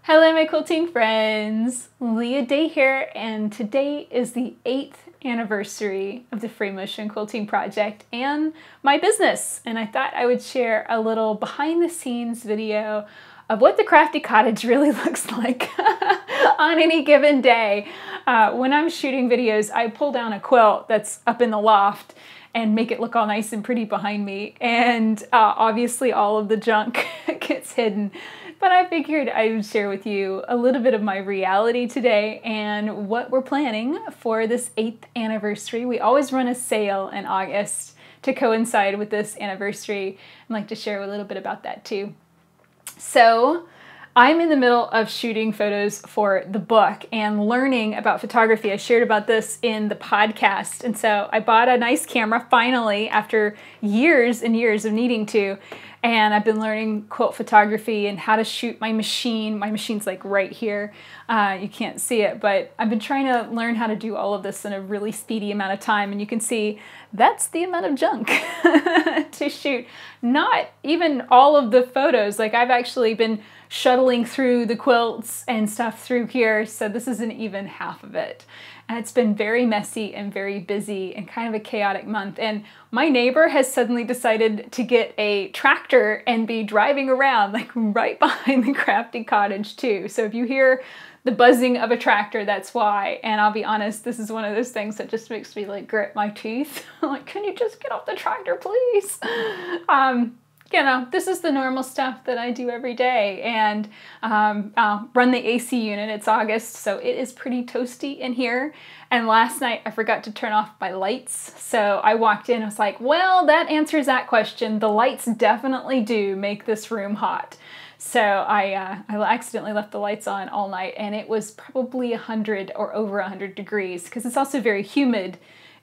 Hello my quilting friends, Leah Day here, and today is the 8th anniversary of the Free Motion Quilting Project and my business. And I thought I would share a little behind the scenes video of what the crafty cottage really looks like on any given day. When I'm shooting videos, I pull down a quilt that's up in the loft and make it look all nice and pretty behind me. And obviously all of the junk gets hidden. But I figured I would share with you a little bit of my reality today and what we're planning for this 8th anniversary. We always run a sale in August to coincide with this anniversary. I'd like to share a little bit about that too. So I'm in the middle of shooting photos for the book and learning about photography. I shared about this in the podcast. And so I bought a nice camera finally after years and years of needing to. And I've been learning quilt photography and how to shoot my machine. My machine's like right here. You can't see it, but I've been trying to learn how to do all of this in a really speedy amount of time. And you can see that's the amount of junk to shoot. Not even all of the photos. Like I've actually been shuttling through the quilts and stuff through here. So this isn't even half of it. And it's been very messy and very busy and kind of a chaotic month. And my neighbor has suddenly decided to get a tractor and be driving around like right behind the crafty cottage too. So if you hear the buzzing of a tractor, that's why. And I'll be honest, this is one of those things that just makes me like grit my teeth. Like, can you just get off the tractor, please? You know, this is the normal stuff that I do every day. And I'll run the AC unit. It's August, so it is pretty toasty in here. And last night I forgot to turn off my lights. So I walked in and was like, well, that answers that question. The lights definitely do make this room hot. So I accidentally left the lights on all night, and it was probably 100 or over 100 degrees because it's also very humid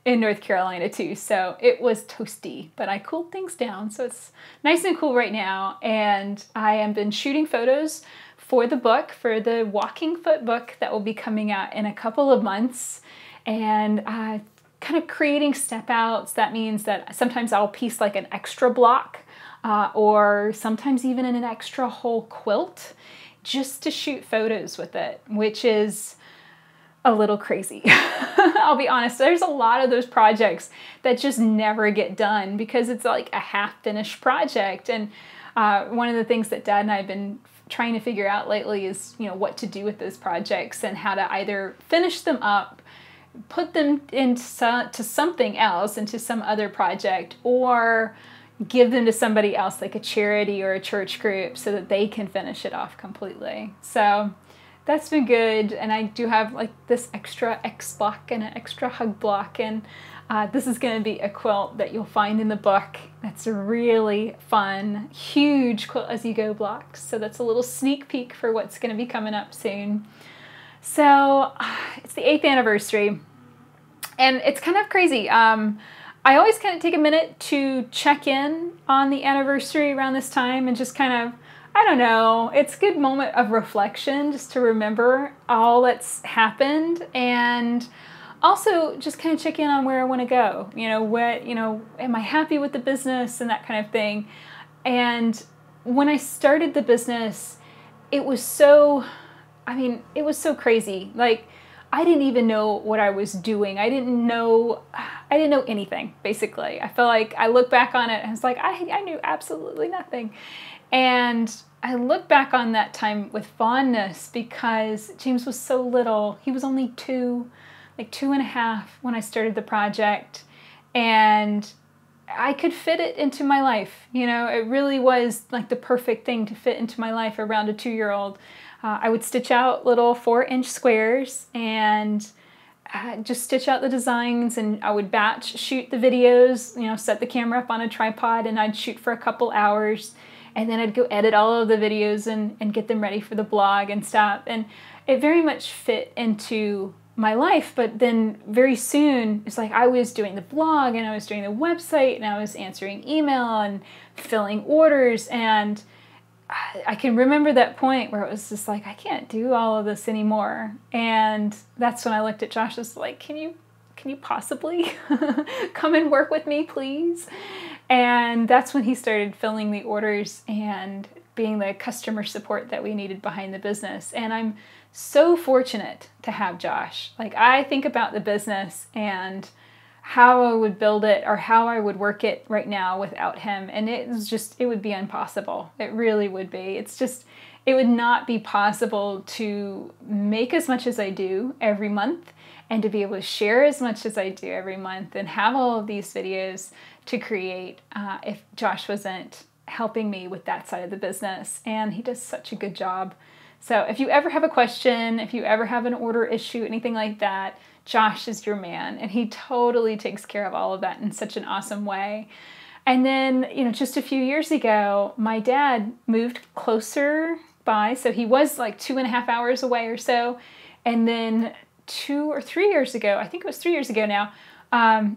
in North Carolina too, so it was toasty, but I cooled things down, so it's nice and cool right now. And I have been shooting photos for the book, for the Walking Foot book that will be coming out in a couple of months, and kind of creating step outs. That means that sometimes I'll piece like an extra block or sometimes even in an extra whole quilt just to shoot photos with it, which is a little crazy. I'll be honest, there's a lot of those projects that just never get done because it's like a half-finished project. And one of the things that Dad and I have been trying to figure out lately is, you know, what to do with those projects and how to either finish them up, put them into something else, into some other project, or give them to somebody else like a charity or a church group so that they can finish it off completely. So that's been good, and I do have like this extra X block and an extra hug block, and this is going to be a quilt that you'll find in the book. That's a really fun, huge quilt as you go block, so that's a little sneak peek for what's going to be coming up soon. So it's the 8th anniversary, and it's kind of crazy. I always kind of take a minute to check in on the anniversary around this time and just kind of, I don't know, it's a good moment of reflection just to remember all that's happened, and also just kind of check in on where I want to go. You know, am I happy with the business and that kind of thing. And when I started the business, it was so crazy. Like, I didn't even know what I was doing. I didn't know anything, basically. I feel like I look back on it and it's like, I knew absolutely nothing. And I look back on that time with fondness because James was so little. He was only 2, like 2.5 when I started the project. And I could fit it into my life. You know, it really was like the perfect thing to fit into my life around a 2-year-old. I would stitch out little 4-inch squares and just stitch out the designs, and I would batch shoot the videos, you know, set the camera up on a tripod, and I'd shoot for a couple hours, and then I'd go edit all of the videos and get them ready for the blog and stuff. And it very much fit into my life, but then very soon it's like I was doing the blog and I was doing the website and I was answering email and filling orders, and I can remember that point where it was just like, I can't do all of this anymore. And that's when I looked at Josh, was like, can you possibly come and work with me, please? And that's when he started filling the orders and being the customer support that we needed behind the business. And I'm so fortunate to have Josh. Like, I think about the business and how I would build it or how I would work it right now without him. And it would be impossible. It really would be. It would not be possible to make as much as I do every month and to be able to share as much as I do every month and have all of these videos to create if Josh wasn't helping me with that side of the business. And he does such a good job. So if you ever have a question, if you ever have an order issue, anything like that, Josh is your man, and he totally takes care of all of that in such an awesome way. And then, just a few years ago, my dad moved closer by, so he was like 2.5 hours away or so. And then 2 or 3 years ago, I think it was 3 years ago now,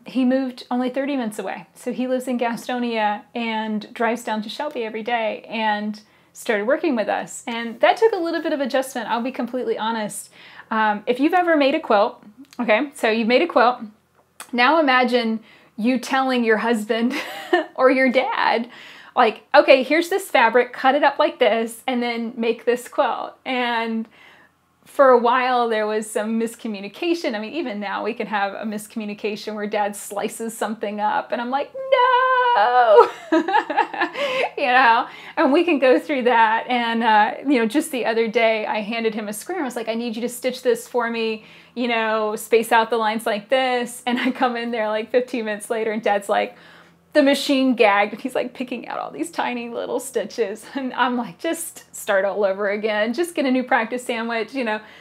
he moved only 30 minutes away. So he lives in Gastonia and drives down to Shelby every day and started working with us. And that took a little bit of adjustment, I'll be completely honest. If you've ever made a quilt, okay, so you've made a quilt. Now imagine you telling your husband or your dad, like, okay, here's this fabric, cut it up like this, and then make this quilt. And for a while, there was some miscommunication. I mean, even now we can have a miscommunication where dad slices something up and I'm like, no, and we can go through that. And, just the other day I handed him a square. I was like, I need you to stitch this for me, space out the lines like this. And I come in there like 15 minutes later and dad's like, the machine gagged. He's like picking out all these tiny little stitches. And I'm like, just start all over again. Just get a new practice sandwich.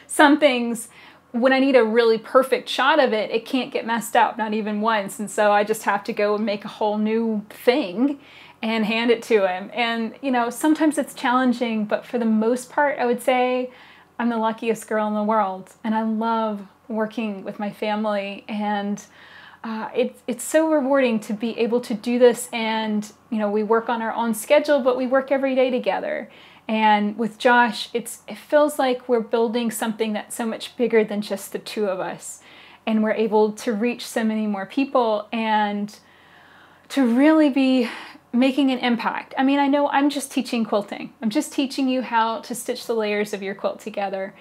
Some things, when I need a really perfect shot of it, it can't get messed up, not even once. And so I just have to go and make a whole new thing and hand it to him. And, sometimes it's challenging, but for the most part, I would say I'm the luckiest girl in the world. And I love working with my family, and it's so rewarding to be able to do this. And, we work on our own schedule, but we work every day together. And with Josh, it feels like we're building something that's so much bigger than just the two of us. And we're able to reach so many more people and to really be making an impact. I mean, I know I'm just teaching quilting. I'm just teaching you how to stitch the layers of your quilt together.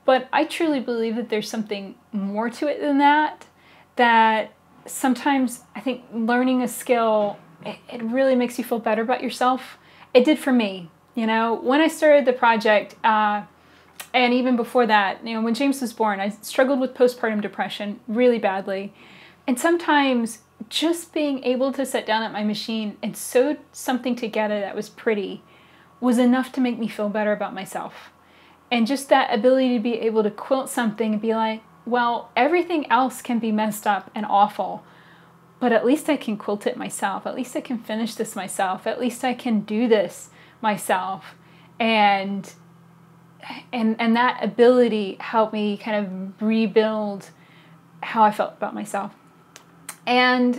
But I truly believe that there's something more to it than that, that sometimes I think learning a skill, it really makes you feel better about yourself. It did for me. When I started the project, and even before that, when James was born, I struggled with postpartum depression really badly. And sometimes just being able to sit down at my machine and sew something together that was pretty was enough to make me feel better about myself. And just that ability to be able to quilt something and be like, well, everything else can be messed up and awful, but at least I can quilt it myself. At least I can finish this myself. At least I can do this myself. And that ability helped me kind of rebuild how I felt about myself. And,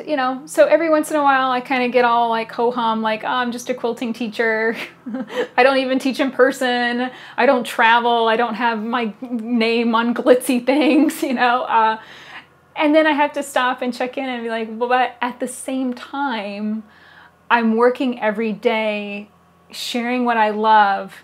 so every once in a while I kind of get all like ho-hum, like, oh, I'm just a quilting teacher. I don't even teach in person. I don't travel. I don't have my name on glitzy things, and then I have to stop and check in and be like, well, but at the same time, I'm working every day, sharing what I love,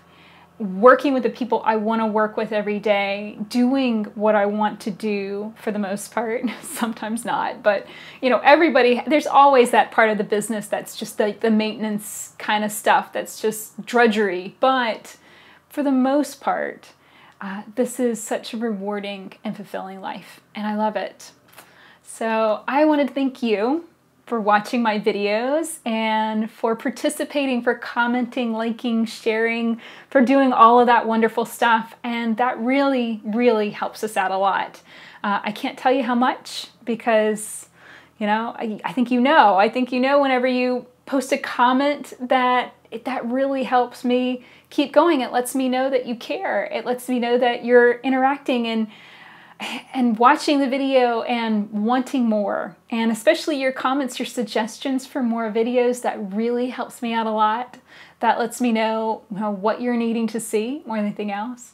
working with the people I want to work with every day, doing what I want to do for the most part, sometimes not, but there's always that part of the business that's just the maintenance kind of stuff that's just drudgery. But for the most part, this is such a rewarding and fulfilling life, and I love it. So I want to thank you for watching my videos and for participating, for commenting, liking, sharing, for doing all of that wonderful stuff. And that really, really helps us out a lot. I can't tell you how much because, I think whenever you post a comment that really helps me keep going. It lets me know that you care. It lets me know that you're interacting and watching the video and wanting more. And especially your comments, your suggestions for more videos, that really helps me out a lot. That lets me know what you're needing to see more than anything else.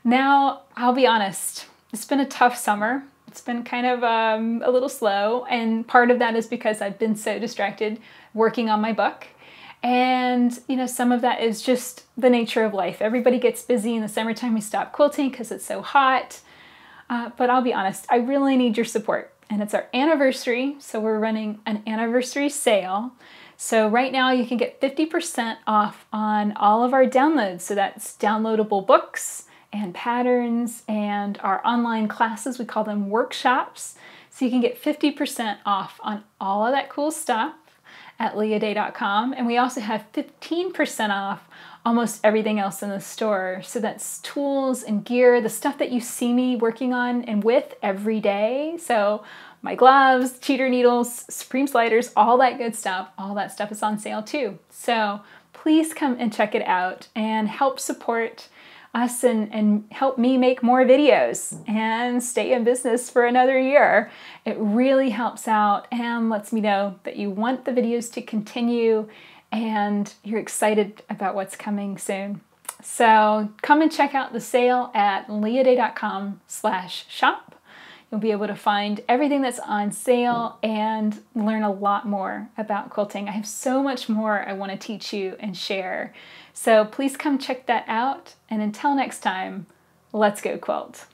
Now, I'll be honest, it's been a tough summer. It's been kind of a little slow, and part of that is because I've been so distracted working on my book. And, you know, some of that is just the nature of life. Everybody gets busy in the summertime. We stop quilting because it's so hot. But I'll be honest, I really need your support. And it's our anniversary, so we're running an anniversary sale. So right now you can get 50% off on all of our downloads. So that's downloadable books and patterns and our online classes. We call them workshops. So you can get 50% off on all of that cool stuff at leahday.com. And we also have 15% off almost everything else in the store. So that's tools and gear, the stuff that you see me working on and with every day. So my gloves, cheater needles, supreme sliders, all that good stuff, all that stuff is on sale too. So please come and check it out and help support us and help me make more videos and stay in business for another year. It really helps out and lets me know that you want the videos to continue and you're excited about what's coming soon. So come and check out the sale at leahday.com/shop. You'll be able to find everything that's on sale and learn a lot more about quilting. I have so much more I want to teach you and share. So please come check that out. And until next time, let's go quilt.